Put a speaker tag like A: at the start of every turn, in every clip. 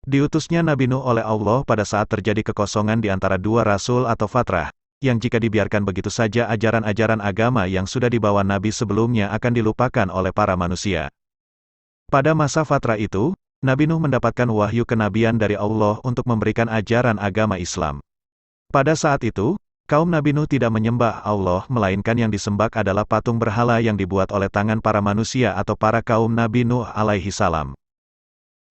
A: Diutusnya Nabi Nuh oleh Allah pada saat terjadi kekosongan di antara dua rasul atau fatrah, yang jika dibiarkan begitu saja ajaran-ajaran agama yang sudah dibawa Nabi sebelumnya akan dilupakan oleh para manusia. Pada masa fatrah itu, Nabi Nuh mendapatkan wahyu kenabian dari Allah untuk memberikan ajaran agama Islam. Pada saat itu, kaum Nabi Nuh tidak menyembah Allah melainkan yang disembah adalah patung berhala yang dibuat oleh tangan para manusia atau para kaum Nabi Nuh alaihi salam.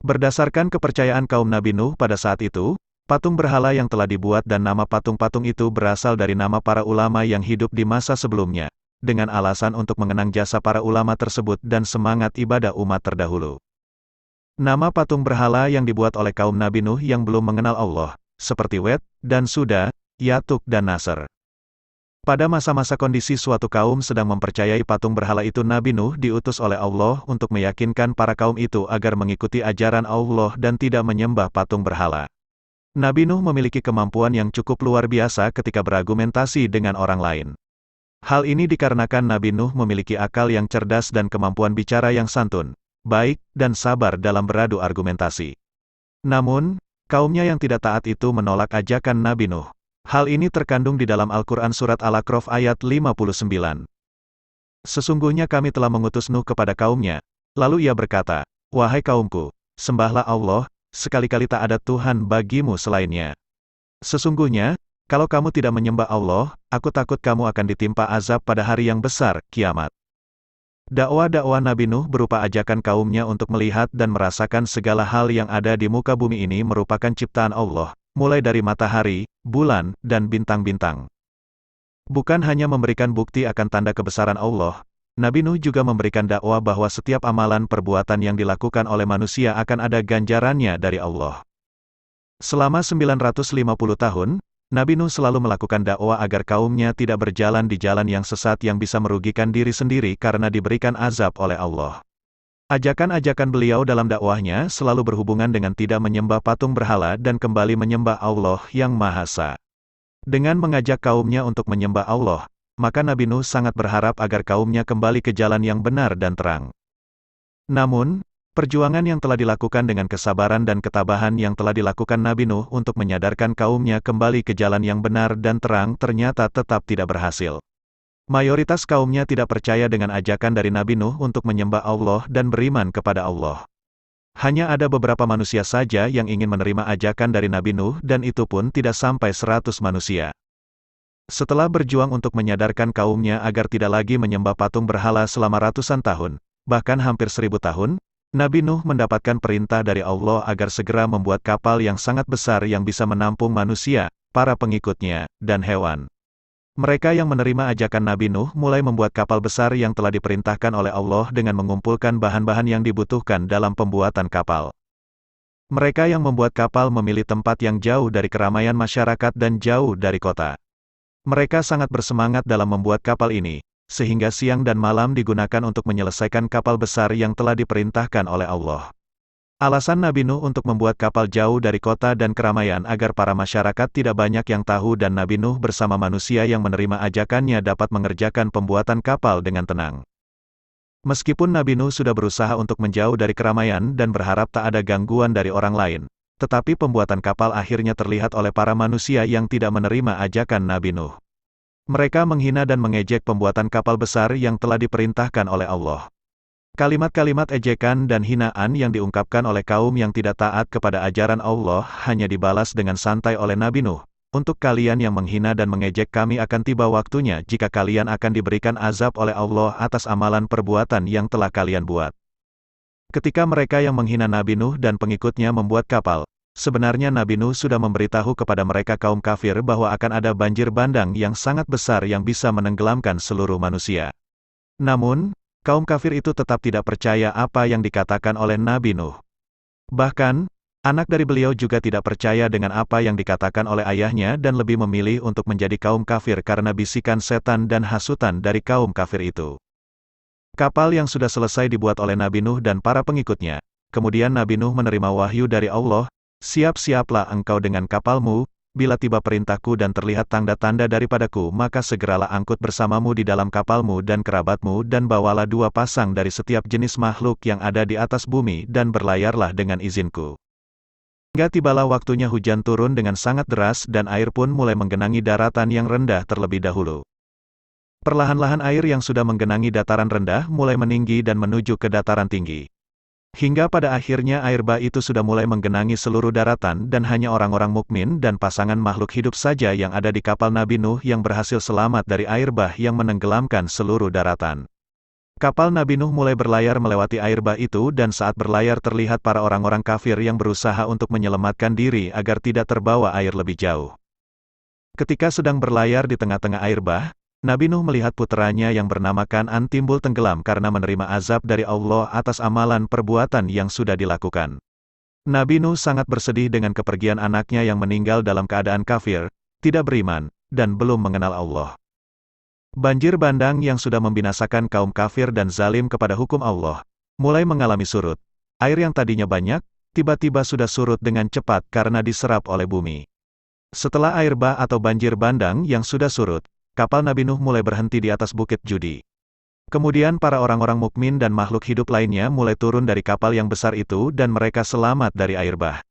A: Berdasarkan kepercayaan kaum Nabi Nuh pada saat itu, patung berhala yang telah dibuat dan nama patung-patung itu berasal dari nama para ulama yang hidup di masa sebelumnya, dengan alasan untuk mengenang jasa para ulama tersebut dan semangat ibadah umat terdahulu. Nama patung berhala yang dibuat oleh kaum Nabi Nuh yang belum mengenal Allah, seperti Wed, dan Suda, Yatuk dan Nasr. Pada masa-masa kondisi suatu kaum sedang mempercayai patung berhala itu, Nabi Nuh diutus oleh Allah untuk meyakinkan para kaum itu agar mengikuti ajaran Allah dan tidak menyembah patung berhala. Nabi Nuh memiliki kemampuan yang cukup luar biasa ketika berargumentasi dengan orang lain. Hal ini dikarenakan Nabi Nuh memiliki akal yang cerdas dan kemampuan bicara yang santun, baik, dan sabar dalam beradu argumentasi. Namun, kaumnya yang tidak taat itu menolak ajakan Nabi Nuh. Hal ini terkandung di dalam Al-Quran Surat Al-A'raf ayat 59. Sesungguhnya kami telah mengutus Nuh kepada kaumnya, lalu ia berkata, "Wahai kaumku, sembahlah Allah, sekali-kali tak ada Tuhan bagimu selainnya. Sesungguhnya, kalau kamu tidak menyembah Allah, aku takut kamu akan ditimpa azab pada hari yang besar, kiamat." Dakwah-dakwah Nabi Nuh berupa ajakan kaumnya untuk melihat dan merasakan segala hal yang ada di muka bumi ini merupakan ciptaan Allah, mulai dari matahari, bulan, dan bintang-bintang. Bukan hanya memberikan bukti akan tanda kebesaran Allah, Nabi Nuh juga memberikan dakwah bahwa setiap amalan perbuatan yang dilakukan oleh manusia akan ada ganjarannya dari Allah. Selama 950 tahun, Nabi Nuh selalu melakukan dakwah agar kaumnya tidak berjalan di jalan yang sesat yang bisa merugikan diri sendiri karena diberikan azab oleh Allah. Ajakan-ajakan beliau dalam dakwahnya selalu berhubungan dengan tidak menyembah patung berhala dan kembali menyembah Allah yang Maha Esa. Dengan mengajak kaumnya untuk menyembah Allah, maka Nabi Nuh sangat berharap agar kaumnya kembali ke jalan yang benar dan terang. Namun, perjuangan yang telah dilakukan dengan kesabaran dan ketabahan yang telah dilakukan Nabi Nuh untuk menyadarkan kaumnya kembali ke jalan yang benar dan terang ternyata tetap tidak berhasil. Mayoritas kaumnya tidak percaya dengan ajakan dari Nabi Nuh untuk menyembah Allah dan beriman kepada Allah. Hanya ada beberapa manusia saja yang ingin menerima ajakan dari Nabi Nuh dan itu pun tidak sampai 100 manusia. Setelah berjuang untuk menyadarkan kaumnya agar tidak lagi menyembah patung berhala selama ratusan tahun, bahkan hampir 1000 tahun, Nabi Nuh mendapatkan perintah dari Allah agar segera membuat kapal yang sangat besar yang bisa menampung manusia, para pengikutnya, dan hewan. Mereka yang menerima ajakan Nabi Nuh mulai membuat kapal besar yang telah diperintahkan oleh Allah dengan mengumpulkan bahan-bahan yang dibutuhkan dalam pembuatan kapal. Mereka yang membuat kapal memilih tempat yang jauh dari keramaian masyarakat dan jauh dari kota. Mereka sangat bersemangat dalam membuat kapal ini, sehingga siang dan malam digunakan untuk menyelesaikan kapal besar yang telah diperintahkan oleh Allah. Alasan Nabi Nuh untuk membuat kapal jauh dari kota dan keramaian agar para masyarakat tidak banyak yang tahu dan Nabi Nuh bersama manusia yang menerima ajakannya dapat mengerjakan pembuatan kapal dengan tenang. Meskipun Nabi Nuh sudah berusaha untuk menjauh dari keramaian dan berharap tak ada gangguan dari orang lain, tetapi pembuatan kapal akhirnya terlihat oleh para manusia yang tidak menerima ajakan Nabi Nuh. Mereka menghina dan mengejek pembuatan kapal besar yang telah diperintahkan oleh Allah. Kalimat-kalimat ejekan dan hinaan yang diungkapkan oleh kaum yang tidak taat kepada ajaran Allah hanya dibalas dengan santai oleh Nabi Nuh. Untuk kalian yang menghina dan mengejek kami akan tiba waktunya jika kalian akan diberikan azab oleh Allah atas amalan perbuatan yang telah kalian buat. Ketika mereka yang menghina Nabi Nuh dan pengikutnya membuat kapal, sebenarnya Nabi Nuh sudah memberitahu kepada mereka kaum kafir bahwa akan ada banjir bandang yang sangat besar yang bisa menenggelamkan seluruh manusia. Namun, kaum kafir itu tetap tidak percaya apa yang dikatakan oleh Nabi Nuh. Bahkan, anak dari beliau juga tidak percaya dengan apa yang dikatakan oleh ayahnya dan lebih memilih untuk menjadi kaum kafir karena bisikan setan dan hasutan dari kaum kafir itu. Kapal yang sudah selesai dibuat oleh Nabi Nuh dan para pengikutnya. Kemudian Nabi Nuh menerima wahyu dari Allah, "Siap-siaplah engkau dengan kapalmu, bila tiba perintahku dan terlihat tanda-tanda daripadaku maka segeralah angkut bersamamu di dalam kapalmu dan kerabatmu dan bawalah 2 pasang dari setiap jenis makhluk yang ada di atas bumi dan berlayarlah dengan izinku." Hingga tibalah waktunya hujan turun dengan sangat deras dan air pun mulai menggenangi daratan yang rendah terlebih dahulu. Perlahan-lahan air yang sudah menggenangi dataran rendah mulai meninggi dan menuju ke dataran tinggi. Hingga pada akhirnya air bah itu sudah mulai menggenangi seluruh daratan dan hanya orang-orang mukmin dan pasangan makhluk hidup saja yang ada di kapal Nabi Nuh yang berhasil selamat dari air bah yang menenggelamkan seluruh daratan. Kapal Nabi Nuh mulai berlayar melewati air bah itu dan saat berlayar terlihat para orang-orang kafir yang berusaha untuk menyelamatkan diri agar tidak terbawa air lebih jauh. Ketika sedang berlayar di tengah-tengah air bah, Nabi Nuh melihat puteranya yang bernama Kan'an timbul tenggelam karena menerima azab dari Allah atas amalan perbuatan yang sudah dilakukan. Nabi Nuh sangat bersedih dengan kepergian anaknya yang meninggal dalam keadaan kafir, tidak beriman, dan belum mengenal Allah. Banjir bandang yang sudah membinasakan kaum kafir dan zalim kepada hukum Allah, mulai mengalami surut. Air yang tadinya banyak, tiba-tiba sudah surut dengan cepat karena diserap oleh bumi. Setelah air bah atau banjir bandang yang sudah surut, kapal Nabi Nuh mulai berhenti di atas bukit Judi. Kemudian para orang-orang mukmin dan makhluk hidup lainnya mulai turun dari kapal yang besar itu dan mereka selamat dari air bah.